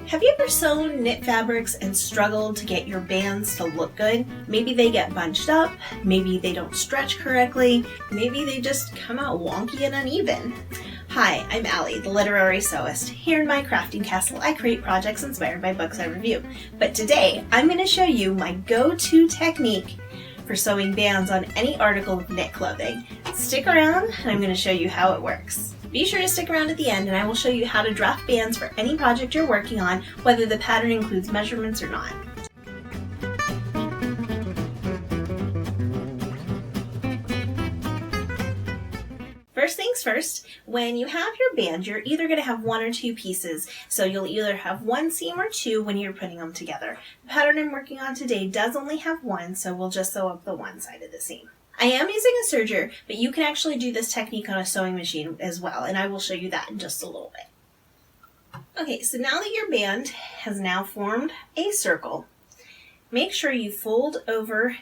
Have you ever sewn knit fabrics and struggled to get your bands to look good? Maybe they get bunched up, maybe they don't stretch correctly, maybe they just come out wonky and uneven. Hi, I'm Allie, the literary sewist. Here in my crafting castle, I create projects inspired by books I review. But today, I'm going to show you my go-to technique for sewing bands on any article of knit clothing. Stick around and I'm going to show you how it works. Be sure to stick around at the end and I will show you how to draft bands for any project you're working on, whether the pattern includes measurements or not. First things first, when you have your band, you're either going to have one or two pieces. So you'll either have one seam or two when you're putting them together. The pattern I'm working on today does only have one, so we'll just sew up the one side of the seam. I am using a serger, but you can actually do this technique on a sewing machine as well, and I will show you that in just a little bit. Okay, so now that your band has now formed a circle, make sure you fold over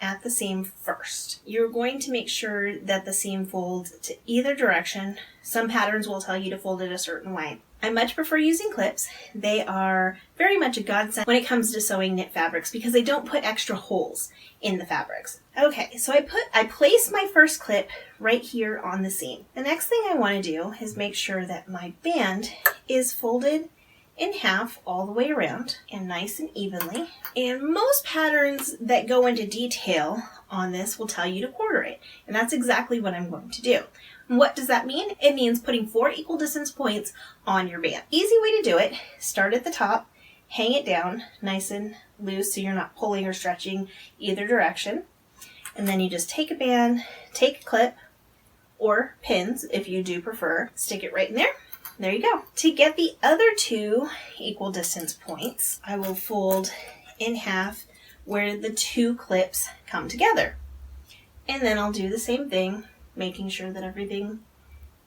at the seam first. You're going to make sure that the seam folds to either direction. Some patterns will tell you to fold it a certain way. I much prefer using clips. They are very much a godsend when it comes to sewing knit fabrics because they don't put extra holes in the fabrics. Okay, so I place my first clip right here on the seam. The next thing I want to do is make sure that my band is folded in half all the way around and nice and evenly. And most patterns that go into detail on this will tell you to quarter it. And that's exactly what I'm going to do. And what does that mean? It means putting 4 equal distance points on your band. Easy way to do it, start at the top, hang it down nice and loose so you're not pulling or stretching either direction. And then you just take a band, take a clip, or pins if you do prefer, stick it right in there. There you go. To get the other 2 equal distance points, I will fold in half where the 2 clips come together. And then I'll do the same thing, making sure that everything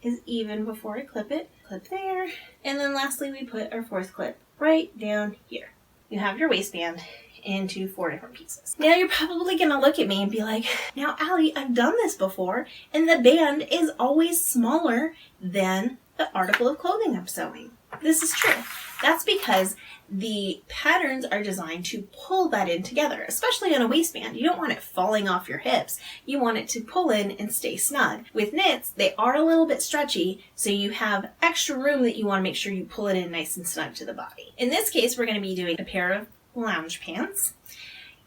is even before I clip it. Clip there. And then lastly, we put our 4th clip right down here. You have your waistband into 4 different pieces. Now you're probably gonna look at me and be like, now Allie, I've done this before, and the band is always smaller than the article of clothing I'm sewing. This is true. That's because the patterns are designed to pull that in together, especially on a waistband. You don't want it falling off your hips. You want it to pull in and stay snug. With knits, they are a little bit stretchy, so you have extra room that you want to make sure you pull it in nice and snug to the body. In this case, we're going to be doing a pair of lounge pants.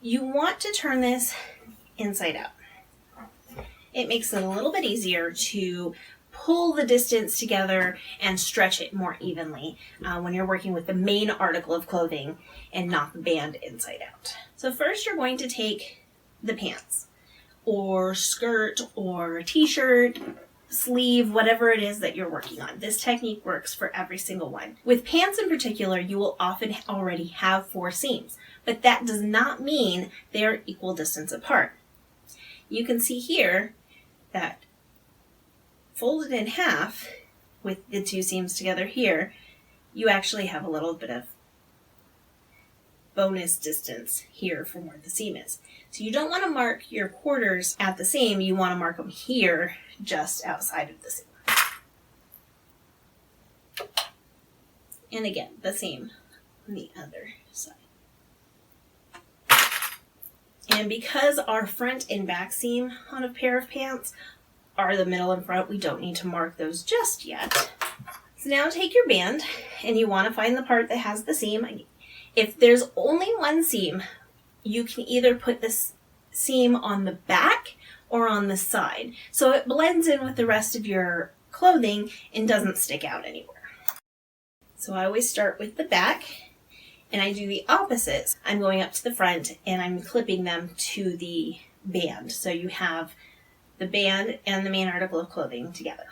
You want to turn this inside out. It makes it a little bit easier to pull the distance together and stretch it more evenly when you're working with the main article of clothing and not the band inside out. So first you're going to take the pants or skirt or t-shirt, sleeve, whatever it is that you're working on. This technique works for every single one. With pants in particular, you will often already have 4 seams, but that does not mean they are equal distance apart. You can see here that folded in half with the 2 seams together here, you actually have a little bit of bonus distance here from where the seam is. So you don't want to mark your quarters at the seam, you want to mark them here just outside of the seam. And again, the same on the other side. And because our front and back seam on a pair of pants are the middle and front, we don't need to mark those just yet. So now take your band and you want to find the part that has the seam. If there's only one seam, you can either put this seam on the back or on the side, so it blends in with the rest of your clothing and doesn't stick out anywhere. So I always start with the back and I do the opposites. I'm going up to the front and I'm clipping them to the band. So you have the band and the main article of clothing together.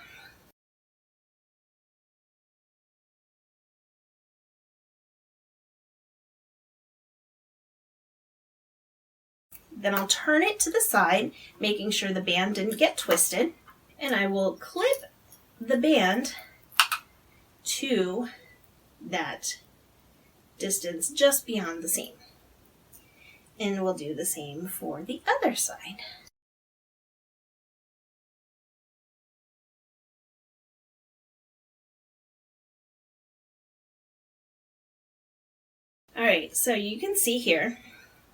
Then I'll turn it to the side, making sure the band didn't get twisted, and I will clip the band to that distance just beyond the seam. And we'll do the same for the other side. All right, so you can see here,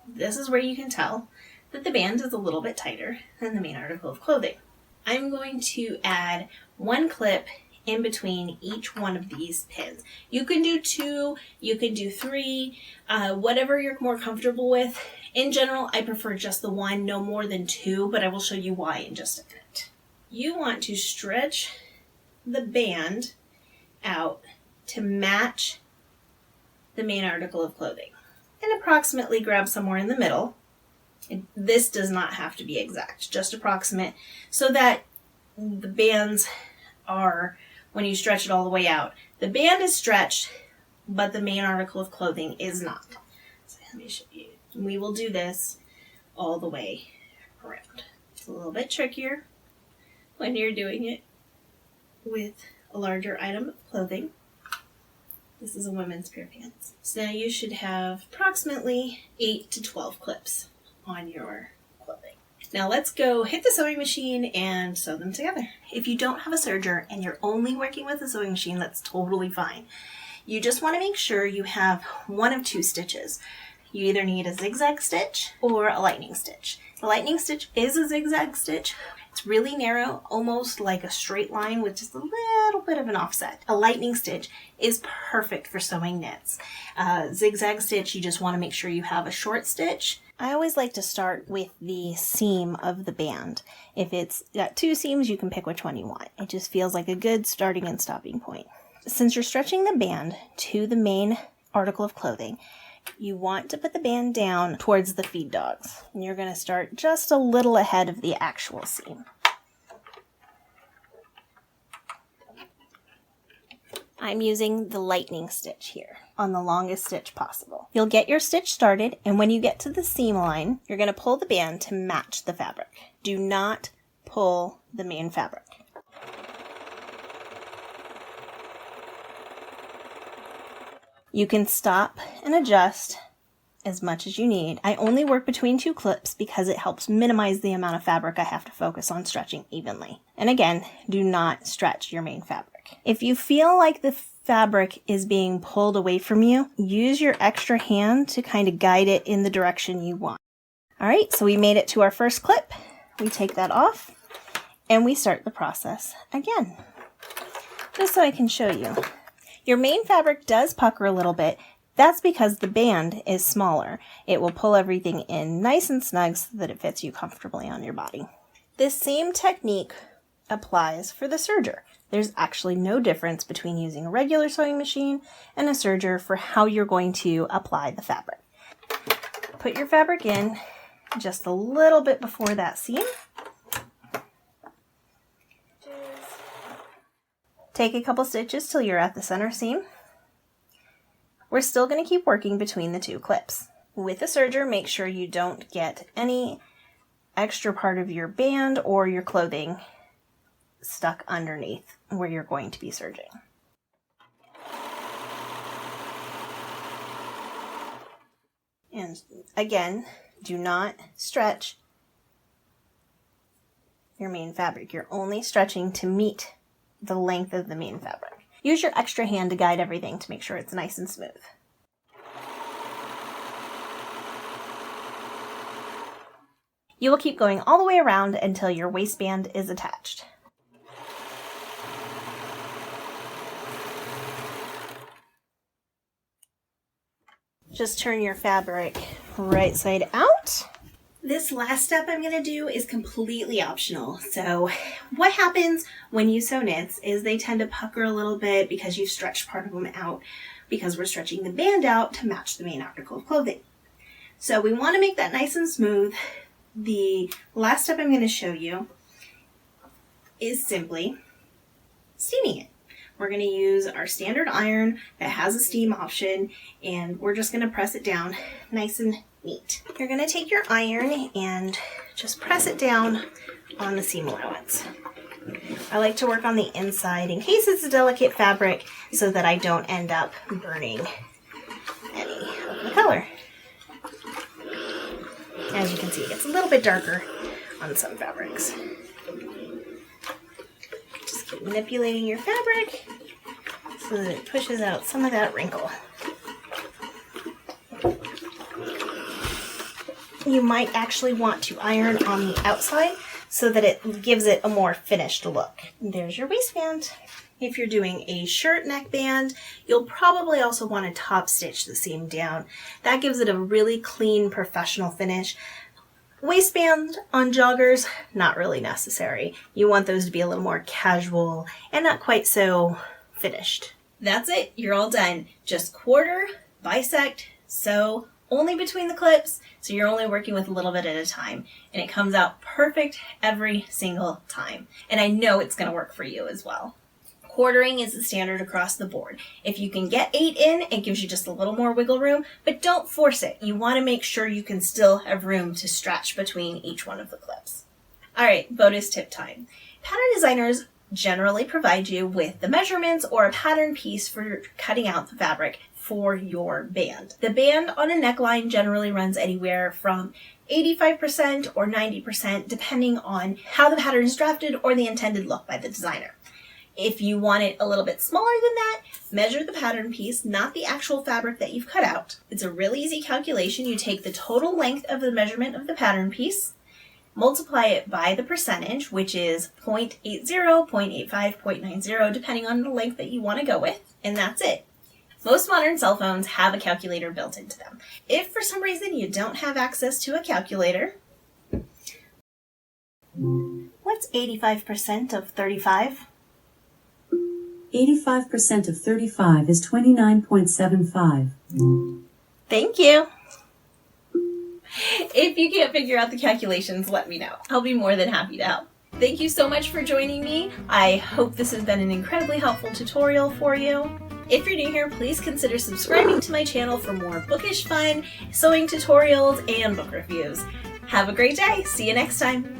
this is where you can tell that the band is a little bit tighter than the main article of clothing. I'm going to add 1 clip in between each one of these pins. You can do 2, you can do 3, whatever you're more comfortable with. In general, I prefer just the 1, no more than 2, but I will show you why in just a minute. You want to stretch the band out to match the main article of clothing and approximately grab somewhere in the middle. This does not have to be exact, just approximate, so that the bands are, when you stretch it all the way out, the band is stretched, but the main article of clothing is not. So let me show you. We will do this all the way around. It's a little bit trickier when you're doing it with a larger item of clothing. This is a women's pair of pants. So now you should have approximately 8 to 12 clips on your clothing. Now let's go hit the sewing machine and sew them together. If you don't have a serger and you're only working with a sewing machine, that's totally fine. You just want to make sure you have one of 2 stitches. You either need a zigzag stitch or a lightning stitch. The lightning stitch is a zigzag stitch. It's really narrow, almost like a straight line with just a little bit of an offset. A lightning stitch is perfect for sewing knits. Zigzag stitch, you just want to make sure you have a short stitch. I always like to start with the seam of the band. If it's got 2 seams, you can pick which one you want. It just feels like a good starting and stopping point. Since you're stretching the band to the main article of clothing, you want to put the band down towards the feed dogs. And you're going to start just a little ahead of the actual seam. I'm using the lightning stitch here on the longest stitch possible. You'll get your stitch started, and when you get to the seam line, you're going to pull the band to match the fabric. Do not pull the main fabric. You can stop and adjust as much as you need. I only work between 2 clips because it helps minimize the amount of fabric I have to focus on stretching evenly. And again, do not stretch your main fabric. If you feel like the fabric is being pulled away from you, use your extra hand to kind of guide it in the direction you want. All right, so we made it to our first clip. We take that off and we start the process again. Just so I can show you. Your main fabric does pucker a little bit. That's because the band is smaller. It will pull everything in nice and snug so that it fits you comfortably on your body. This same technique applies for the serger. There's actually no difference between using a regular sewing machine and a serger for how you're going to apply the fabric. Put your fabric in just a little bit before that seam. Take a couple stitches till you're at the center seam. We're still going to keep working between the 2 clips. With a serger, make sure you don't get any extra part of your band or your clothing stuck underneath where you're going to be serging. And again, do not stretch your main fabric. You're only stretching to meet the length of the main fabric. Use your extra hand to guide everything to make sure it's nice and smooth. You will keep going all the way around until your waistband is attached. Just turn your fabric right side out. This last step I'm going to do is completely optional. So what happens when you sew knits is they tend to pucker a little bit because you've stretched part of them out, because we're stretching the band out to match the main article of clothing. So we want to make that nice and smooth. The last step I'm going to show you is simply steaming it. We're going to use our standard iron that has a steam option, and we're just going to press it down nice and neat. You're going to take your iron and just press it down on the seam allowance. I like to work on the inside in case it's a delicate fabric so that I don't end up burning any of the color. As you can see, it gets a little bit darker on some fabrics. Just keep manipulating your fabric so that it pushes out some of that wrinkle. you might actually want to iron on the outside so that it gives it a more finished look. There's your waistband. If you're doing a shirt neckband, you'll probably also want to top stitch the seam down. That gives it a really clean, professional finish. Waistband on joggers, not really necessary. You want those to be a little more casual and not quite so finished. That's it, you're all done. Just quarter, bisect, sew, only between the clips, so you're only working with a little bit at a time. And it comes out perfect every single time. And I know it's going to work for you as well. Quartering is the standard across the board. If you can get 8 in, it gives you just a little more wiggle room, but don't force it. You want to make sure you can still have room to stretch between each one of the clips. All right, bonus tip time. Pattern designers generally provide you with the measurements or a pattern piece for cutting out the fabric for your band. The band on a neckline generally runs anywhere from 85% or 90% depending on how the pattern is drafted or the intended look by the designer. If you want it a little bit smaller than that, measure the pattern piece, not the actual fabric that you've cut out. It's a really easy calculation. You take the total length of the measurement of the pattern piece, multiply it by the percentage, which is 0.80, 0.85, 0.90, depending on the length that you want to go with, and that's it. Most modern cell phones have a calculator built into them. If for some reason you don't have access to a calculator, what's 85% of 35? 85% of 35 is 29.75. Thank you. If you can't figure out the calculations, let me know. I'll be more than happy to help. Thank you so much for joining me. I hope this has been an incredibly helpful tutorial for you. If you're new here, please consider subscribing to my channel for more bookish fun, sewing tutorials, and book reviews. Have a great day. See you next time.